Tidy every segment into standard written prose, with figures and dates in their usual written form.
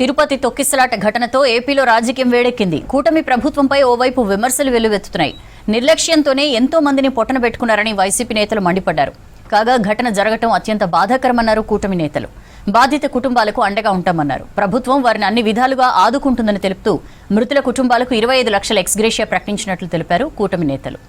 తిరుపతి తొక్కిసలాట ఘటనతో ఏపీలో రాజకీయం వేడెక్కింది. కూటమి ప్రభుత్వంపై ఓవైపు విమర్శలు వెల్లువెత్తుతున్నాయి. నిర్లక్ష్యంతోనే ఎంతో మందిని పొట్టన పెట్టుకున్నారని వైసీపీ నేతలు మండిపడ్డారు. కాగా ఘటన జరగటం అత్యంత బాధాకరమన్నారు కూటమి నేతలు. బాధిత కుటుంబాలకు అండగా ఉంటామన్నారు. ప్రభుత్వం వారిని అన్ని విధాలుగా ఆదుకుంటుందని తెలుపుతూ మృతుల కుటుంబాలకు 25 లక్షల ఎక్స్గ్రేషియా ప్రకటించినట్లు తెలిపారు కూటమి నేతలు.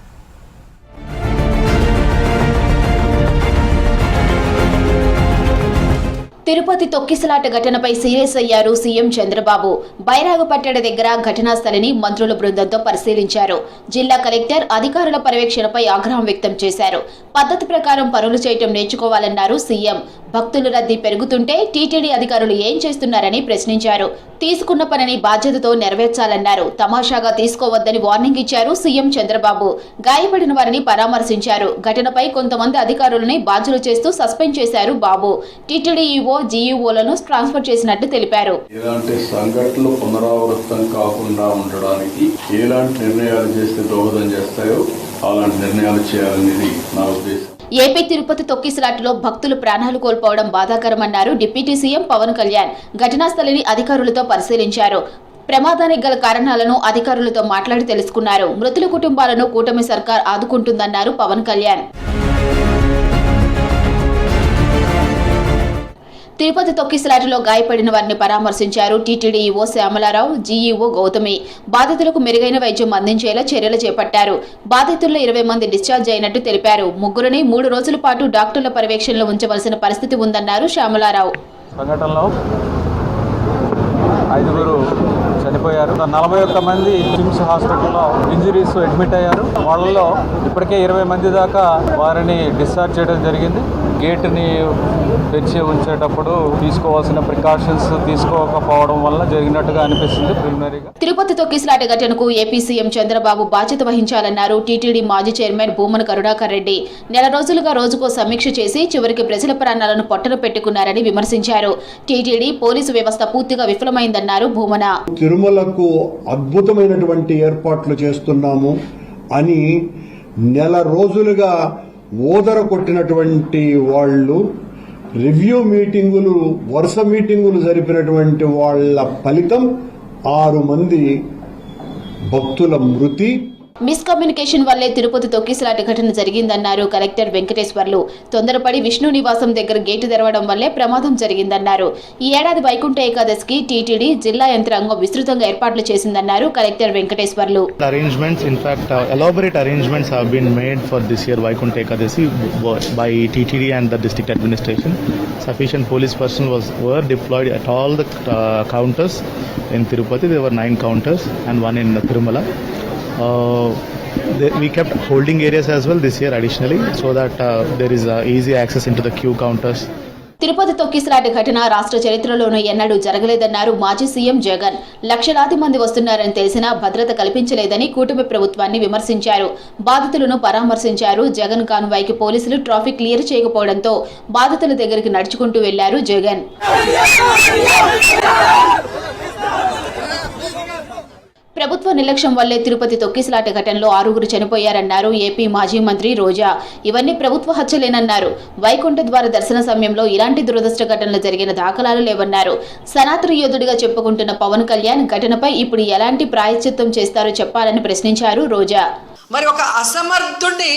తిరుపతి తొక్కిసలాట ఘటనపై సీరియస్ అయ్యారు సీఎం చంద్రబాబు. బైరాగపట్టణ దగ్గర ఘటనా స్థలిని మంత్రుల బృందంతో పరిశీలించారు. జిల్లా కలెక్టర్ అధికారుల పర్యవేక్షణపై ఆగ్రహం వ్యక్తం చేశారు. పద్ధతి ప్రకారం పనులు చేయటం నేర్చుకోవాలన్నారు సీఎం. భక్తుల రద్దీ పెరుగుతుంటే టీటీడీ అధికారులు ఏం చేస్తున్నారని ప్రశ్నించారు. తీసుకున్న పనిని బాధ్యతతో నెరవేర్చాలన్నారు. తమాషాగా తీసుకోవద్దని వార్నింగ్ ఇచ్చారు సీఎం చంద్రబాబు. గాయపడిన వారిని పరామర్శించారు. ఘటనపై కొంతమంది అధికారులని బాధ్యులు చేస్తూ సస్పెండ్ చేశారు బాబు. టీటీడీ ఈవో జీఈఓలను ట్రాన్స్ఫర్ చేసినట్టు తెలిపారు. ఇలాంటి సంఘటనలు పునరావృతం కాకుండా ఉండడానికి ఎలాంటి నిర్ణయాలు చేస్తే దోహదం చేస్తాయో అలాంటి నిర్ణయాలు చేయాలనేది నా ఉద్దేశం. ఏపీ తిరుపతి తొక్కిసలాటలో భక్తులు ప్రాణాలు కోల్పోవడం బాధాకరమన్నారు డిప్యూటీ సీఎం పవన్ కళ్యాణ్. ఘటనా స్థలిని అధికారులతో పరిశీలించారు. ప్రమాదానికి గల కారణాలను అధికారులతో మాట్లాడి తెలుసుకున్నారు. మృతుల కుటుంబాలను కూటమి సర్కార్ ఆదుకుంటుందన్నారు పవన్ కళ్యాణ్. తిరుపతి తొక్కిసలాటలో గాయపడిన వారిని పరామర్శించారు TTD EO Shyamala Rao, GEO Gautami. బాధితులకు మెరుగైన వైద్యం అందించేలా చర్యలు చేపట్టారు. బాధితుల్లో 20 మంది డిశ్చార్జ్ అయినట్టు తెలిపారు. ముగ్గురిని 3 రోజుల పాటు డాక్టర్ల పర్యవేక్షణలో ఉంచవలసిన పరిస్థితి ఉందన్నారు శ్యామలారావు. సంఘటనలో 5 చనిపోయారు. 41 మంది కిమ్స్ హాస్పిటల్లో ఇంజరీస్ అడ్మిట్ అయ్యారు. వాళ్ళలో ఇప్పటికే 20 మంది దాకా వారిని డిశ్చార్జ్ చేయడం జరిగింది. గేట్ని తెరిచి ఉంచేటప్పుడు తీసుకోవాల్సిన ప్రికాషన్స్ తీసుకోకపోవడం వల్ల జరిగినట్టుగా అనిపిస్తుంది ప్రిలిమినరీగా. తిరుపతి తొక్కిసలాట ఘటనకు ఏపీ సీఎం చంద్రబాబు బాధ్యత వహించాలన్నారు టీటీడీ మాజీ చైర్మన్ భూమన కరుణాకర్ రెడ్డి. నెల రోజులుగా రోజుకో సమీక్ష చేసి చివరికి ప్రజల ప్రాణాలను పొట్టన పెట్టుకున్నారని విమర్శించారు. టీటీడీ పోలీసు వ్యవస్థ పూర్తిగా విఫలమైందన్నారు భూమన. తిరుమలకు అద్భుతమైనటువంటి ఏర్పాట్లు చేస్తున్నాము అని నెల రోజులుగా ఓదర కొట్టినటువంటి వాళ్ళు, రివ్యూ మీటింగులు, వరుస మీటింగులు జరిపినటువంటి వాళ్ళ ఫలితం 6 మంది భక్తుల మృతి. మిస్కమ్యూనికేషన్ వల్లే తిరుపతి తొక్కిసలాట ఘటన జరిగిందన్నారు కలెక్టర్ వెంకటేశ్వర్లు. తొందరపడి విష్ణు నివాసం దగ్గర గేటు తెరవడం వల్లే ప్రమాదం జరిగిందన్నారు. ఈ ఏడాది వైకుంఠ ఏకాదశికి టీటీడీ జిల్లా యంత్రాంగం విస్తృతంగా ఏర్పాట్లు చేసిందన్నారు collector Venkateswarlu. Arrangements, in fact, elaborate arrangements have been made for this year Vaikunth Ekadasi by TTD and the district administration. Sufficient police personnel were deployed at all the counters in Tirupati. There were 9 counters and 1 in Tirumala. We kept holding areas as well this year additionally so that there is easy access into the queue counters. Tirupati తొక్కిసలాట ఘటన రాష్ట్ర చరిత్రలోనూ ఎన్నడూ జరగలేదన్నారు మాజీ CM Jagan. లక్షలాది మంది వస్తున్నారని తెలిసినా భద్రత కల్పించలేదని కూటమి ప్రభుత్వాన్ని విమర్శించారు. బాధితులను పరామర్శించారు. జగన్ కాన్వాయ్కి పోలీసులు ట్రాఫిక్ క్లియర్ చేయకపోవడంతో బాధితుల దగ్గరికి నడుచుకుంటూ వెళ్లారు జగన్. ప్రభుత్వ నిర్లక్ష్యం వల్లే తిరుపతి తొక్కిసలాట ఘటనలో 6 చనిపోయారన్నారు ఏపీ మాజీ మంత్రి రోజా. ఇవన్నీ ప్రభుత్వ హత్యలేనన్నారు. వైకుంఠ ద్వార దర్శన సమయంలో ఇలాంటి దురదృష్ట ఘటనలు జరిగిన దాఖలాలు లేవన్నారు. సనాతన యోధుడిగా చెప్పుకుంటున్న పవన్ కళ్యాణ్ ఘటనపై ఇప్పుడు ఎలాంటి ప్రాయశ్చిత్తం చేస్తారో చెప్పాలని ప్రశ్నించారు రోజా. మరి ఒక అసమర్థుడిని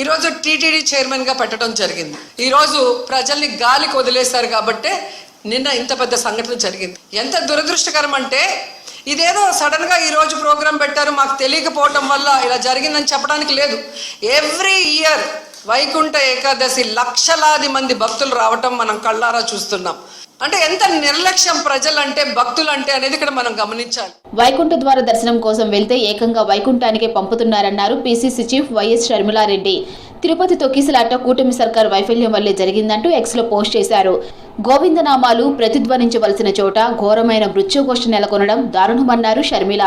ఈరోజు టీటీడీ చైర్మన్ గా పెట్టడం జరిగింది. ఈరోజు ప్రజల్ని గాలికి వదిలేశారు కాబట్టే నిన్న ఇంత పెద్ద సంఘటన జరిగింది. ఎంత దురదృష్టకరం అంటే ఇదేదో సడన్ గా ఈరోజు ప్రోగ్రాం పెట్టారు, మాకు తెలియకపోవటం వల్ల ఇలా జరిగిందని చెప్పడానికి లేదు. ఎవ్రీ ఇయర్ వైకుంఠ ఏకాదశి లక్షలాది మంది భక్తులు రావటం మనం కళ్ళారా చూస్తున్నాం. అంటే ఎంత నిర్లక్ష్యం ప్రజలంటే, భక్తులంటే అనేది ఇక్కడ మనం గమనించాలి. వైకుంఠ ద్వార దర్శనం కోసం వెళ్తే ఏకంగా వైకుంఠానికే పంపుతున్నారన్నారు PCC chief YS Sharmila Reddy. Tirupati తొక్కిసలాట కూటమి సర్కార్ వైఫల్యం వల్లే జరిగిందంటూ ఎక్స్ లో పోస్ట్ చేశారు. గోవిందనామాలు ప్రతిధ్వనించవలసిన చోట ఘోరమైన మృత్యుఘోష నెలకొనడం దారుణమన్నారు షర్మిల.